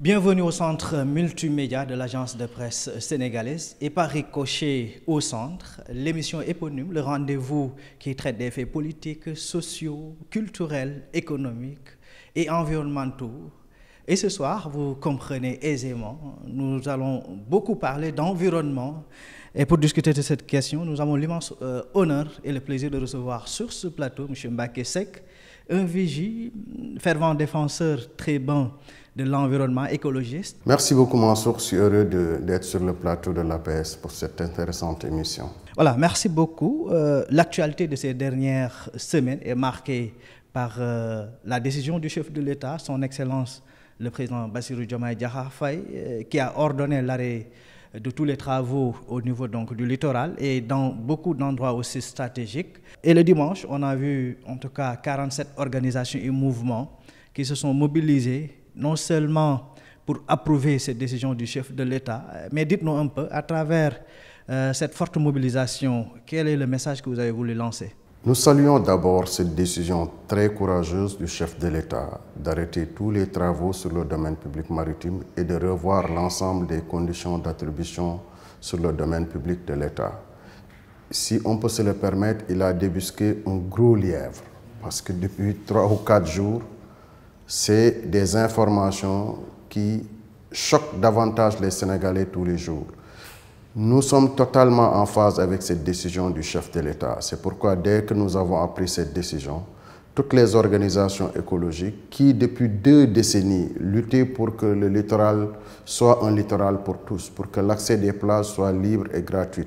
Bienvenue au centre multimédia de l'agence de presse sénégalaise et par ricochet au centre, l'émission éponyme, le rendez-vous qui traite des faits politiques, sociaux, culturels, économiques et environnementaux. Et ce soir, vous comprenez aisément, nous allons beaucoup parler d'environnement. Et pour discuter de cette question, nous avons l'immense honneur et le plaisir de recevoir sur ce plateau M. Mbacké Seck, un vigie, fervent défenseur très bon de l'environnement écologiste. Merci beaucoup Mansour, je suis heureux d'être sur le plateau de l'APS pour cette intéressante émission. Voilà, merci beaucoup. L'actualité de ces dernières semaines est marquée par la décision du chef de l'État, son Excellence le président Bassirou Diomaye Diakhar Faye, qui a ordonné l'arrêt de tous les travaux au niveau donc du littoral et dans beaucoup d'endroits aussi stratégiques. Et le dimanche, on a vu en tout cas 47 organisations et mouvements qui se sont mobilisés non seulement pour approuver cette décision du chef de l'État, mais dites-nous un peu, à travers cette forte mobilisation, quel est le message que vous avez voulu lancer? Nous saluons d'abord cette décision très courageuse du chef de l'État d'arrêter tous les travaux sur le domaine public maritime et de revoir l'ensemble des conditions d'attribution sur le domaine public de l'État. Si on peut se le permettre, il a débusqué un gros lièvre, parce que depuis 3 ou 4 jours, c'est des informations qui choquent davantage les Sénégalais tous les jours. Nous sommes totalement en phase avec cette décision du chef de l'État. C'est pourquoi dès que nous avons appris cette décision, toutes les organisations écologiques qui depuis 2 décennies luttaient pour que le littoral soit un littoral pour tous, pour que l'accès des plages soit libre et gratuit,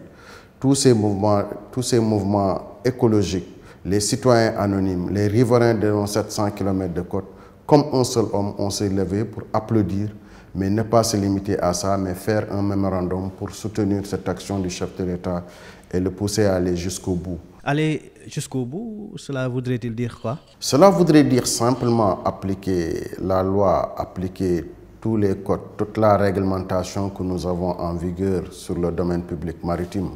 tous ces mouvements écologiques, les citoyens anonymes, les riverains de nos 700 km de côte, comme un seul homme, on s'est levé pour applaudir, mais ne pas se limiter à ça, mais faire un mémorandum pour soutenir cette action du chef de l'État et le pousser à aller jusqu'au bout. Aller jusqu'au bout, cela voudrait-il dire quoi? Cela voudrait dire simplement appliquer la loi, appliquer tous les codes, toute la réglementation que nous avons en vigueur sur le domaine public maritime.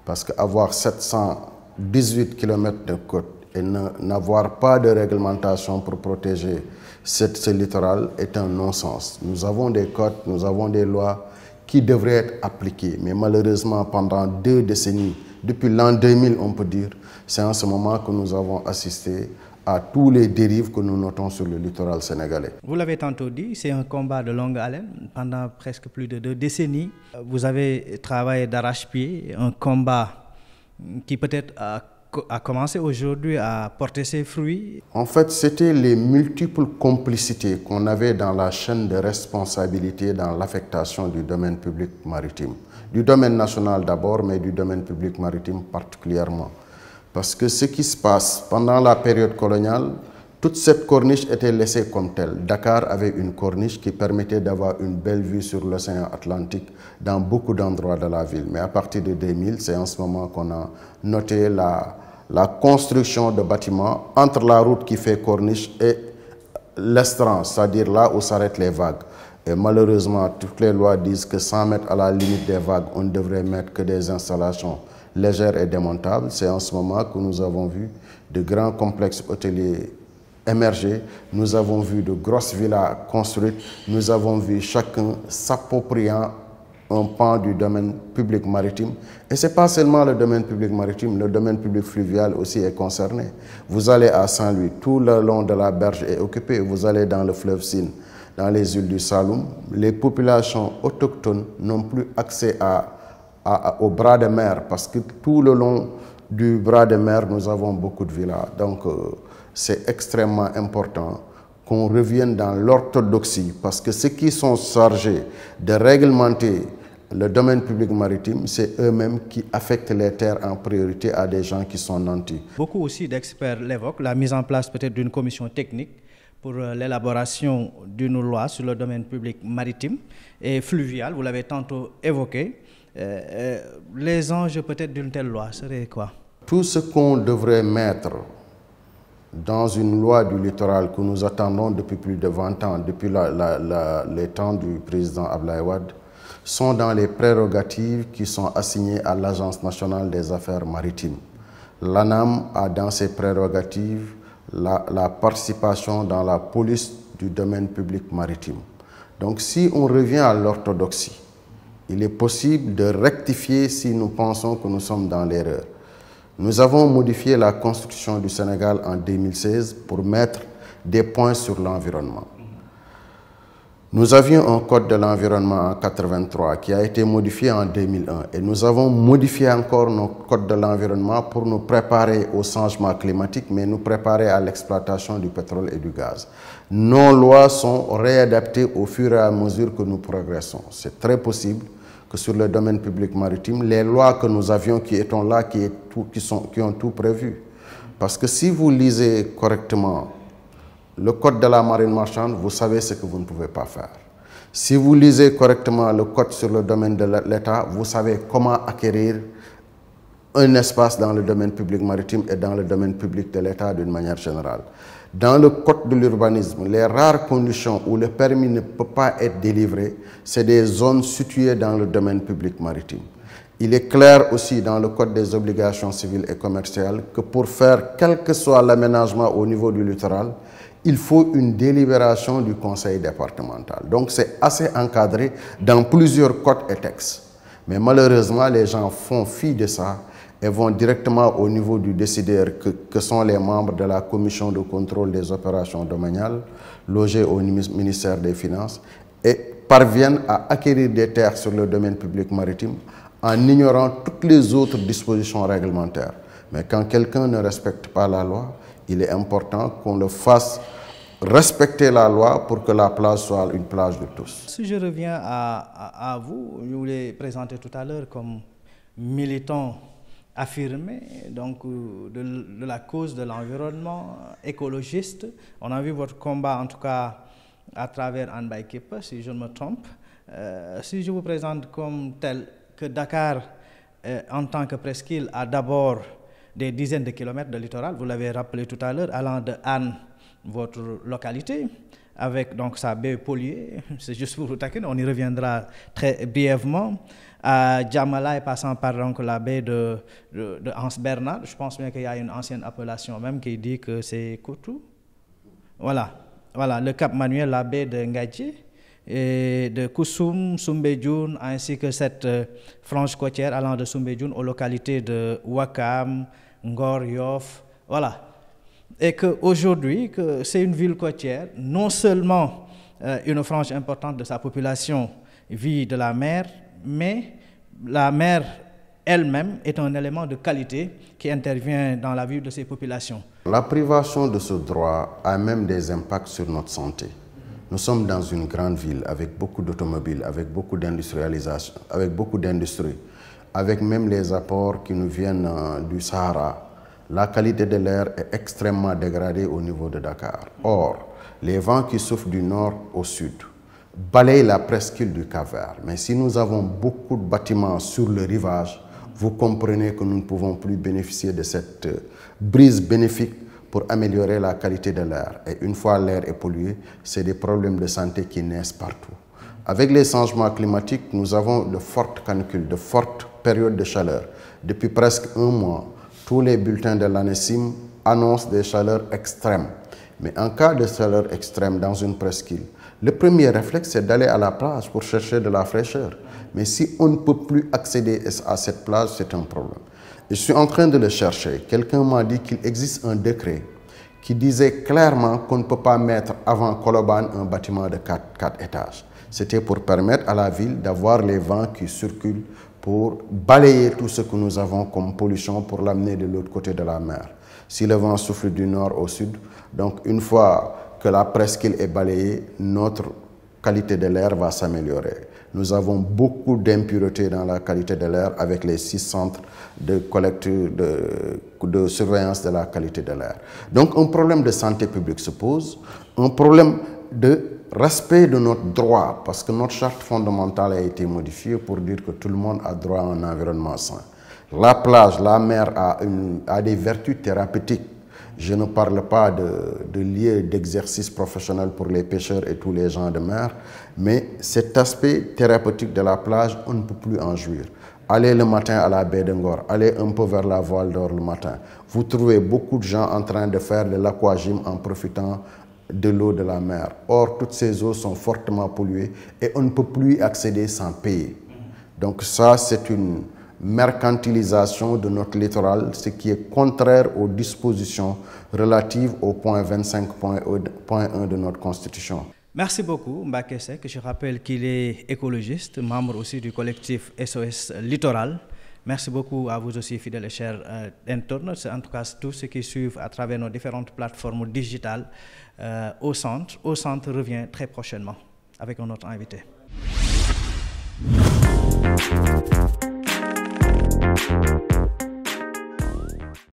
Parce qu'avoir 718 km de côte et n'avoir pas de réglementation pour protéger ce littoral est un non-sens. Nous avons des codes, nous avons des lois qui devraient être appliquées. Mais malheureusement, pendant 2 décennies, depuis l'an 2000, on peut dire, c'est en ce moment que nous avons assisté à tous les dérives que nous notons sur le littoral sénégalais. Vous l'avez tantôt dit, c'est un combat de longue haleine. Pendant presque plus de 2 décennies, vous avez travaillé d'arrache-pied, un combat qui peut-être a commencé aujourd'hui à porter ses fruits. En fait, c'était les multiples complicités qu'on avait dans la chaîne de responsabilité dans l'affectation du domaine public maritime. Du domaine national d'abord, mais du domaine public maritime particulièrement. Parce que ce qui se passe pendant la période coloniale, toute cette corniche était laissée comme telle. Dakar avait une corniche qui permettait d'avoir une belle vue sur l'océan Atlantique dans beaucoup d'endroits de la ville. Mais à partir de 2000, c'est en ce moment qu'on a noté la construction de bâtiments entre la route qui fait corniche et l'estran, c'est-à-dire là où s'arrêtent les vagues. Et malheureusement, toutes les lois disent que 100 mètres à la limite des vagues, on ne devrait mettre que des installations légères et démontables. C'est en ce moment que nous avons vu de grands complexes hôteliers émerger, nous avons vu de grosses villas construites, nous avons vu chacun s'appropriant un pan du domaine public maritime. Et ce n'est pas seulement le domaine public maritime, le domaine public fluvial aussi est concerné. Vous allez à Saint-Louis, tout le long de la berge est occupé. Vous allez dans le fleuve Sine, dans les îles du Saloum. Les populations autochtones n'ont plus accès au bras de mer parce que tout le long du bras de mer, nous avons beaucoup de villas. Donc, c'est extrêmement important qu'on revienne dans l'orthodoxie parce que ceux qui sont chargés de réglementer le domaine public maritime, c'est eux-mêmes qui affectent les terres en priorité à des gens qui sont nantis. Beaucoup aussi d'experts l'évoquent, la mise en place peut-être d'une commission technique pour l'élaboration d'une loi sur le domaine public maritime et fluvial, vous l'avez tantôt évoqué. Les enjeux peut-être d'une telle loi seraient quoi? Tout ce qu'on devrait mettre dans une loi du littoral que nous attendons depuis plus de 20 ans, depuis les temps du président Abdoulaye Wade, sont dans les prérogatives qui sont assignées à l'Agence nationale des affaires maritimes. L'ANAM a dans ses prérogatives la participation dans la police du domaine public maritime. Donc si on revient à l'orthodoxie, il est possible de rectifier si nous pensons que nous sommes dans l'erreur. Nous avons modifié la Constitution du Sénégal en 2016 pour mettre des points sur l'environnement. Nous avions un code de l'environnement en 1983 qui a été modifié en 2001 et nous avons modifié encore notre code de l'environnement pour nous préparer au changement climatique, mais nous préparer à l'exploitation du pétrole et du gaz. Nos lois sont réadaptées au fur et à mesure que nous progressons. C'est très possible que sur le domaine public maritime, les lois que nous avions qui étaient là, qui ont tout prévu. Parce que si vous lisez correctement le code de la marine marchande, vous savez ce que vous ne pouvez pas faire. Si vous lisez correctement le code sur le domaine de l'État, vous savez comment acquérir un espace dans le domaine public maritime et dans le domaine public de l'État d'une manière générale. Dans le code de l'urbanisme, les rares conditions où le permis ne peut pas être délivré, c'est des zones situées dans le domaine public maritime. Il est clair aussi dans le code des obligations civiles et commerciales que pour faire quel que soit l'aménagement au niveau du littoral, il faut une délibération du conseil départemental. Donc c'est assez encadré dans plusieurs codes et textes. Mais malheureusement, les gens font fi de ça et vont directement au niveau du décideur que sont les membres de la commission de contrôle des opérations domaniales logés au ministère des Finances et parviennent à acquérir des terres sur le domaine public maritime en ignorant toutes les autres dispositions réglementaires. Mais quand quelqu'un ne respecte pas la loi, il est important qu'on le fasse respecter la loi pour que la plage soit une plage de tous. Si je reviens à vous, je vous l'ai présenté tout à l'heure comme militant affirmé donc, de la cause de l'environnement écologiste. On a vu votre combat, en tout cas, à travers Hann Bay Kipp, si je ne me trompe. Si je vous présente comme tel que Dakar, en tant que presqu'île, a d'abord des dizaines de kilomètres de littoral, vous l'avez rappelé tout à l'heure, allant de Hann, votre localité, avec donc sa baie polluée, c'est juste pour vous taquiner, on y reviendra très brièvement, à Djamala, passant par donc, la baie de Anse Bernard. Je pense bien qu'il y a une ancienne appellation même qui dit que c'est Koutou. Voilà, le Cap Manuel, la baie de Ngadji, et de Koussoum, Soumbédioune, ainsi que cette frange côtière allant de Soumbédioune aux localités de Ouakam, Ngor, Yoff, voilà. Et qu'aujourd'hui, c'est une ville côtière, non seulement une frange importante de sa population vit de la mer, mais la mer elle-même est un élément de qualité qui intervient dans la vie de ces populations. La privation de ce droit a même des impacts sur notre santé. Nous sommes dans une grande ville avec beaucoup d'automobiles, avec beaucoup d'industrialisation, avec beaucoup d'industries, avec même les apports qui nous viennent du Sahara. La qualité de l'air est extrêmement dégradée au niveau de Dakar. Or, les vents qui soufflent du nord au sud balayent la presqu'île du Cap-Vert. Mais si nous avons beaucoup de bâtiments sur le rivage, vous comprenez que nous ne pouvons plus bénéficier de cette brise bénéfique pour améliorer la qualité de l'air. Et une fois l'air est pollué, c'est des problèmes de santé qui naissent partout. Avec les changements climatiques, nous avons de fortes canicules, de fortes périodes de chaleur. Depuis presque un mois, tous les bulletins de l'ANECIM annoncent des chaleurs extrêmes. Mais en cas de chaleur extrême dans une presqu'île, le premier réflexe, c'est d'aller à la plage pour chercher de la fraîcheur. Mais si on ne peut plus accéder à cette plage, c'est un problème. Je suis en train de le chercher. Quelqu'un m'a dit qu'il existe un décret qui disait clairement qu'on ne peut pas mettre avant Colobane un bâtiment de 4 étages. C'était pour permettre à la ville d'avoir les vents qui circulent pour balayer tout ce que nous avons comme pollution pour l'amener de l'autre côté de la mer. Si le vent souffle du nord au sud, donc une fois que la presqu'île est balayée, notre qualité de l'air va s'améliorer. Nous avons beaucoup d'impuretés dans la qualité de l'air avec les 6 centres de collecte de surveillance de la qualité de l'air. Donc un problème de santé publique se pose, un problème de respect de notre droit, parce que notre charte fondamentale a été modifiée pour dire que tout le monde a droit à un environnement sain. La plage, la mer a des vertus thérapeutiques. Je ne parle pas de lieux d'exercice professionnel pour les pêcheurs et tous les gens de mer, mais cet aspect thérapeutique de la plage, on ne peut plus en jouir. Allez le matin à la baie de Ngor, allez un peu vers la voile d'or le matin. Vous trouvez beaucoup de gens en train de faire de l'aquagym en profitant de l'eau de la mer. Or, toutes ces eaux sont fortement polluées et on ne peut plus y accéder sans payer. Donc ça, c'est une mercantilisation de notre littoral, ce qui est contraire aux dispositions relatives au point 25.1 de notre Constitution. Merci beaucoup, Mbacké Seck. Je rappelle qu'il est écologiste, membre aussi du collectif SOS Littoral. Merci beaucoup à vous aussi, fidèles et chers internautes, en tout cas tous ceux qui suivent à travers nos différentes plateformes digitales au centre. Au centre revient très prochainement avec un autre invité.